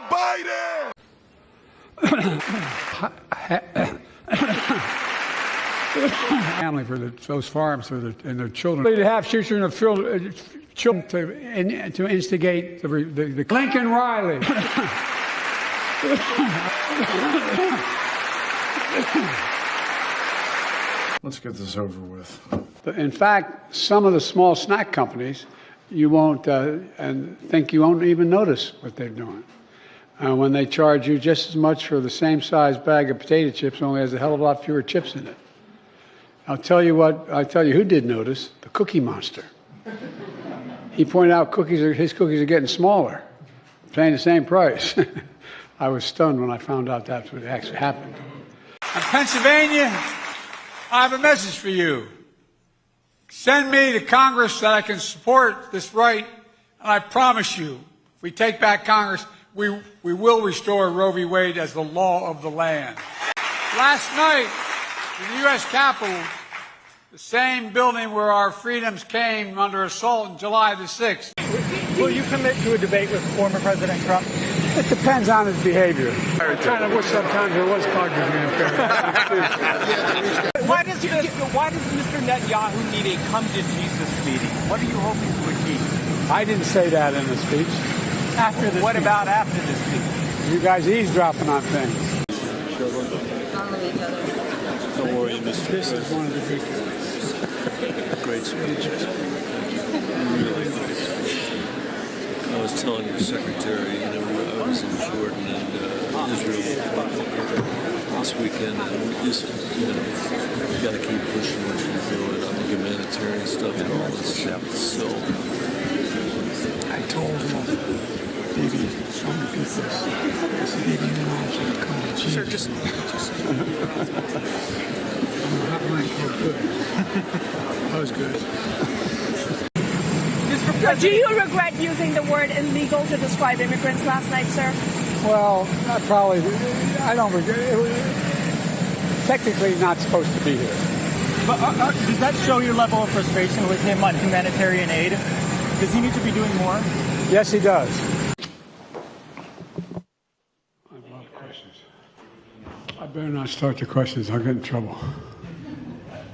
Biden! Family for those farms and their children. They have children to instigate the Lincoln Riley. Let's get this over with. In fact, some of the small snack companies, you won't and think you won't even notice what they're doing. When they charge you just as much for the same size bag of potato chips, only has a hell of a lot fewer chips in it. I'll tell you who did notice, the Cookie Monster. He pointed out his cookies are getting smaller, paying the same price. I was stunned when I found out that's what actually happened. In Pennsylvania, I have a message for you. Send me to Congress that I can support this right, and I promise you, if we take back Congress, we will restore Roe v. Wade as the law of the land. Last night, in the U.S. Capitol, the same building where our freedoms came under assault on July the 6th. Will you commit to a debate with former President Trump? It depends on his behavior. I kind of wish sometimes there was cognitive impairment. Why does Mr. Netanyahu need a come-to-Jesus meeting? What are you hoping to achieve? I didn't say that in the speech. What about after this speech? You guys eavesdropping on things. Don't worry, Mr. This is one of the big Great speech. Really nice. I was telling your secretary, I was in Jordan and Israel this weekend, and just, you got to keep pushing what you're doing on the humanitarian stuff and all this stuff. So, I told him, baby, show me this. I said, baby, you know I can't come to Jesus. sir, just. That was good. Do you regret using the word illegal to describe immigrants last night, sir? Well, I don't regret it. Technically not supposed to be here. But does that show your level of frustration with him on humanitarian aid? Does he need to be doing more? Yes, he does. I love questions. I better not start the questions. I'll get in trouble.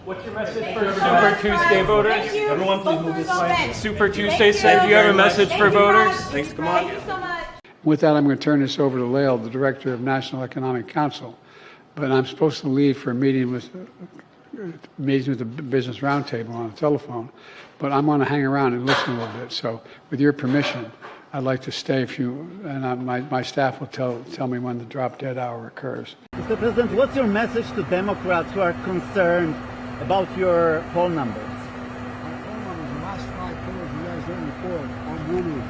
What's your message for Super Tuesday voters? Everyone, please move this way. Super Tuesday, sir. Do you have a message for voters? Thanks, come on. Thank you so much. With that, I'm going to turn this over to Lael, the Director of National Economic Council. But I'm supposed to leave for a meeting with the Business Roundtable on the telephone. But I'm going to hang around and listen a little bit. So with your permission, I'd like to stay and my staff will tell me when the drop-dead hour occurs. Mr. President, what's your message to Democrats who are concerned about your poll numbers? My poll numbers, the last 5 polls you guys don't report. I'm winning.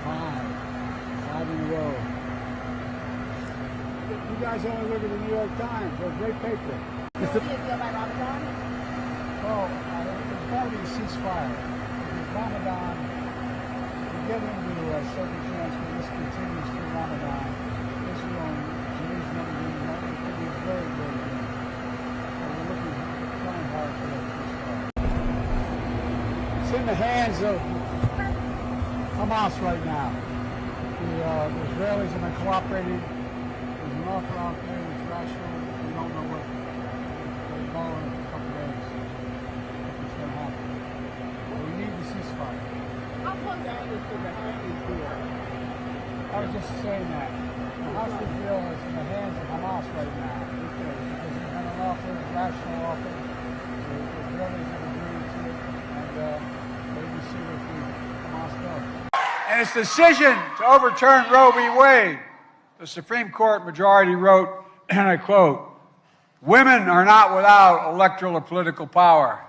5 in a row. You guys only look at the New York Times. They're a great paper. Mr. Do you feel by Ramadan? Well, there's got to be a ceasefire. Because Ramadan, we're getting into a circumstance where this continues through Ramadan. Israel and Jerusalem are going to be very, very good. So we're trying hard for that ceasefire. It's in the hands of Hamas right now. The Israelis have been cooperating. There's an offer out there that's rational. We don't know what they're calling in a couple days. If it's going to happen. But we need the ceasefire. How close are you to the hostage deal? I was just saying that. The hostage deal is in the hands of Hamas right now. Because there's been an offer, a rational offer. The Israelis have agreed to it. And maybe see what the Hamas does. In its decision to overturn Roe v. Wade, the Supreme Court majority wrote, and I quote, "Women are not without electoral or political power."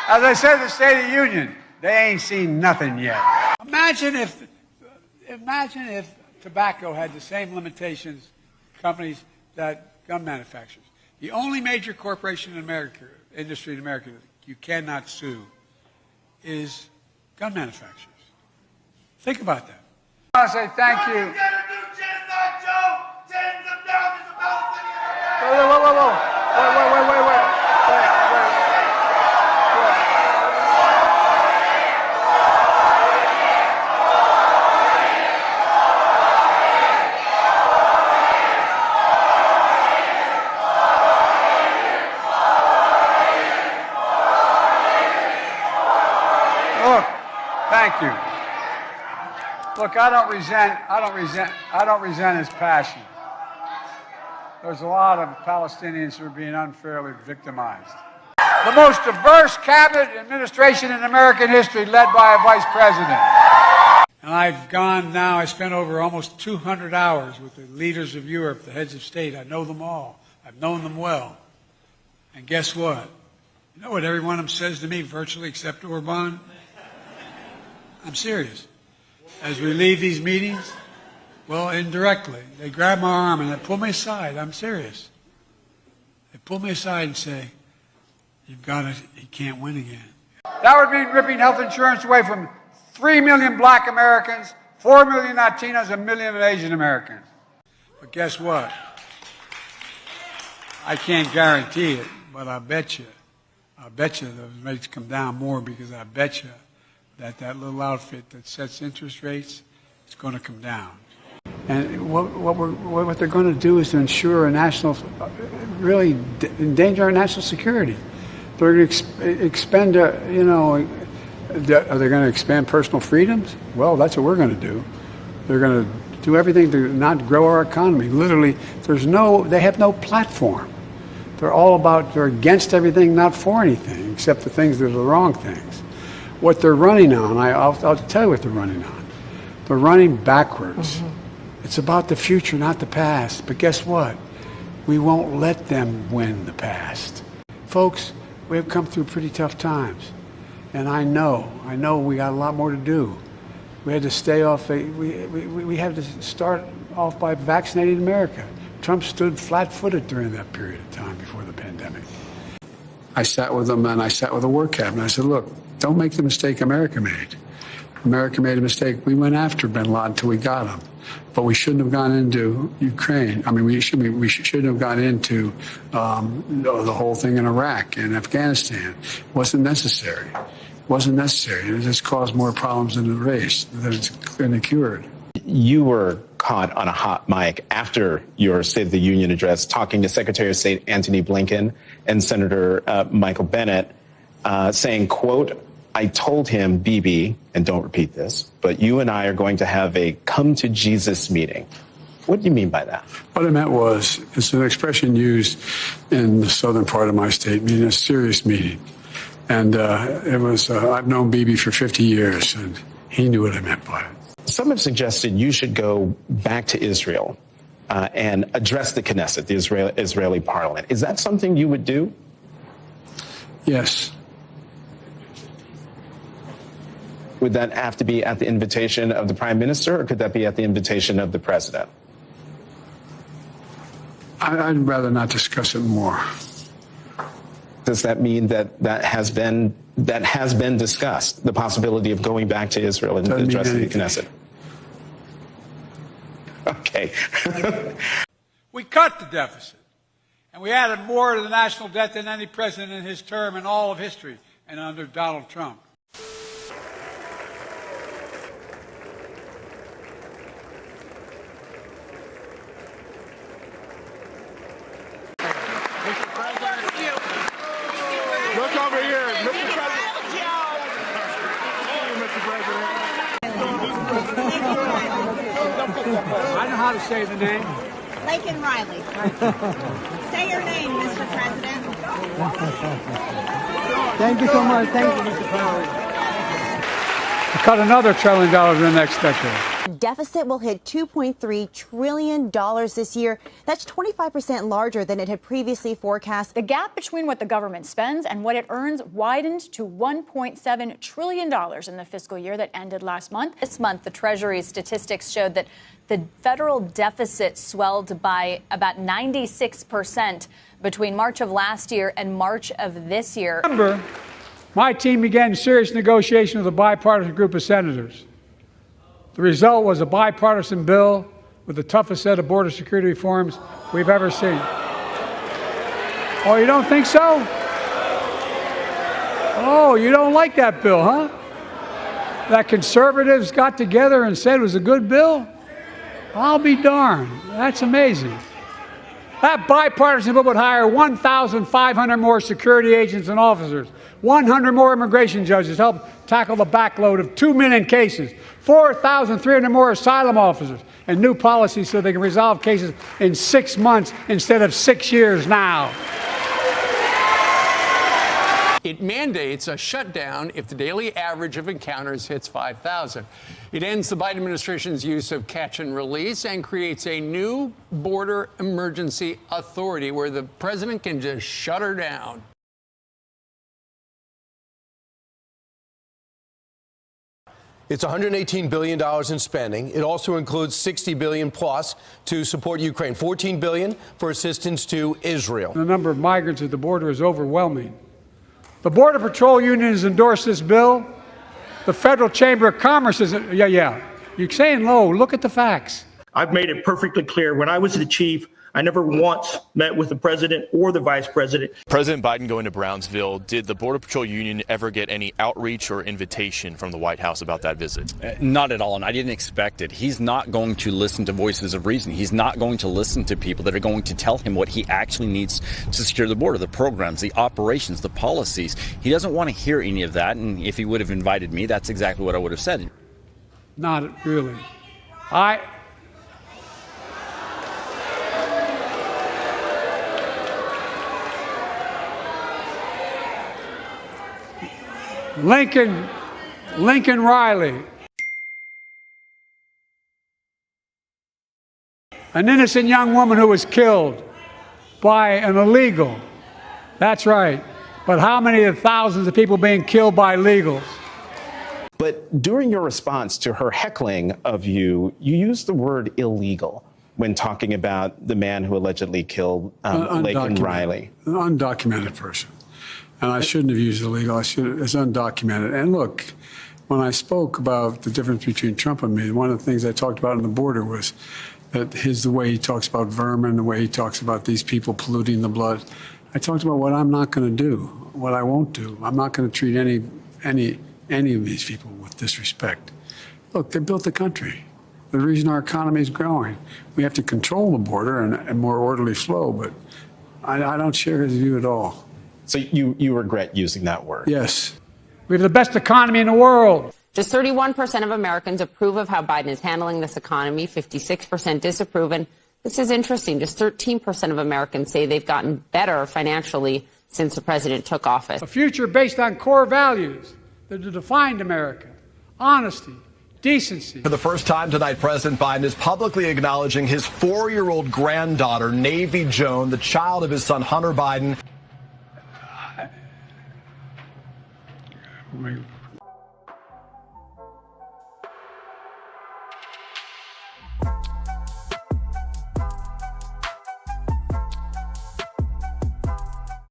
As I said in the State of the Union, they ain't seen nothing yet. Imagine if tobacco had the same limitations, companies, that gun manufacturers. The only major corporation in America, industry in America, that you cannot sue is gun manufacturers. Think about that. I want to say thank you. Whoa. Wait. Look, I don't resent his passion. There's a lot of Palestinians who are being unfairly victimized. The most diverse cabinet administration in American history, led by a vice president. And I spent over almost 200 hours with the leaders of Europe, the heads of state. I know them all. I've known them well. And guess what? You know what every one of them says to me, virtually except Orban? I'm serious. As we leave these meetings, well, indirectly, they grab my arm and they pull me aside. I'm serious. They pull me aside and say, "You've got to, he can't win again." That would mean ripping health insurance away from 3 million black Americans, 4 million Latinos, 1 million Asian Americans. But guess what? I can't guarantee it, but I bet you those rates come down more, because I bet you that little outfit that sets interest rates is going to come down. And what they're going to do is to ensure really endanger our national security. They're going to expend, are they going to expand personal freedoms? Well, that's what we're going to do. They're going to do everything to not grow our economy. Literally, they have no platform. They're against everything, not for anything, except the things that are the wrong things. What they're running on, I'll tell you what they're running on. They're running backwards. It's about the future, not the past. But guess what? We won't let them win the past. Folks, we have come through pretty tough times. And I know we got a lot more to do. We had to stay off, we had to start off by vaccinating America. Trump stood flat-footed during that period of time before the pandemic. I sat with them, and I sat with the work cabinet. I said, look, don't make the mistake America made. America made a mistake. We went after bin Laden until we got him. But we shouldn't have gone into Ukraine. I mean, we shouldn't have gone into the whole thing in Iraq and Afghanistan. It wasn't necessary. It wasn't necessary. It just caused more problems than it raised, than it cured. You were caught on a hot mic after your State of the Union address talking to Secretary of State Antony Blinken and Senator Michael Bennet, saying, quote, "I told him, Bibi, and don't repeat this, but you and I are going to have a come to Jesus meeting." What do you mean by that? What I meant was, it's an expression used in the southern part of my state, meaning a serious meeting. And it was, I've known Bibi for 50 years, and he knew what I meant by it. Some have suggested you should go back to Israel and address the Knesset, the Israeli parliament. Is that something you would do? Yes. Would that have to be at the invitation of the prime minister, or could that be at the invitation of the president? I'd rather not discuss it more. Does that mean that has been discussed, the possibility of going back to Israel and addressing the Knesset? Okay. We cut the deficit, and we added more to the national debt than any president in his term in all of history, and under Donald Trump. Look over here, Mr. President. Mr. President. I know how to say the name. Laken Riley. Say your name, Mr. President. Thank you so much. Thank you, Mr. President. To cut another $1 trillion in the next decade. The deficit will hit $2.3 trillion this year. That's 25% larger than it had previously forecast. The gap between what the government spends and what it earns widened to $1.7 trillion in the fiscal year that ended last month. This month, the Treasury's statistics showed that the federal deficit swelled by about 96% between March of last year and March of this year. Remember, my team began serious negotiation with a bipartisan group of senators. The result was a bipartisan bill with the toughest set of border security reforms we've ever seen. Oh, you don't think so? Oh, you don't like that bill, huh? That conservatives got together and said it was a good bill? I'll be darned. That's amazing. That bipartisan bill would hire 1,500 more security agents and officers, 100 more immigration judges to help tackle the backload of 2 million cases, 4,300 more asylum officers, and new policies so they can resolve cases in 6 months instead of 6 years now. It mandates a shutdown if the daily average of encounters hits 5,000. It ends the Biden administration's use of catch and release and creates a new border emergency authority where the president can just shut her down. It's $118 billion in spending. It also includes $60 billion plus to support Ukraine, $14 billion for assistance to Israel. The number of migrants at the border is overwhelming. The Border Patrol Union has endorsed this bill. The Federal Chamber of Commerce is, You're saying low. Look at the facts. I've made it perfectly clear. When I was the chief, I never once met with the president or the vice president. President Biden going to Brownsville, did the Border Patrol Union ever get any outreach or invitation from the White House about that visit? Not at all, and I didn't expect it. He's not going to listen to voices of reason. He's not going to listen to people that are going to tell him what he actually needs to secure the border, the programs, the operations, the policies. He doesn't want to hear any of that, and if he would have invited me, that's exactly what I would have said. Not really. Lincoln Riley, an innocent young woman who was killed by an illegal. That's right. But how many of the thousands of people being killed by illegals? But during your response to her heckling of you, you used the word illegal when talking about the man who allegedly killed Lincoln Riley. An undocumented person. And I shouldn't have used illegal. It's undocumented. And look, when I spoke about the difference between Trump and me, one of the things I talked about on the border was that the way he talks about vermin, the way he talks about these people polluting the blood. I talked about what I'm not going to do, what I won't do. I'm not going to treat any of these people with disrespect. Look, they built the country. The reason our economy is growing. We have to control the border and more orderly flow, but I don't share his view at all. So you regret using that word? Yes. We have the best economy in the world. Just 31% of Americans approve of how Biden is handling this economy, 56% disapprove. And this is interesting. Just 13% of Americans say they've gotten better financially since the president took office. A future based on core values that have defined America: honesty, decency. For the first time tonight, President Biden is publicly acknowledging his 4-year-old granddaughter, Navy Joan, the child of his son, Hunter Biden.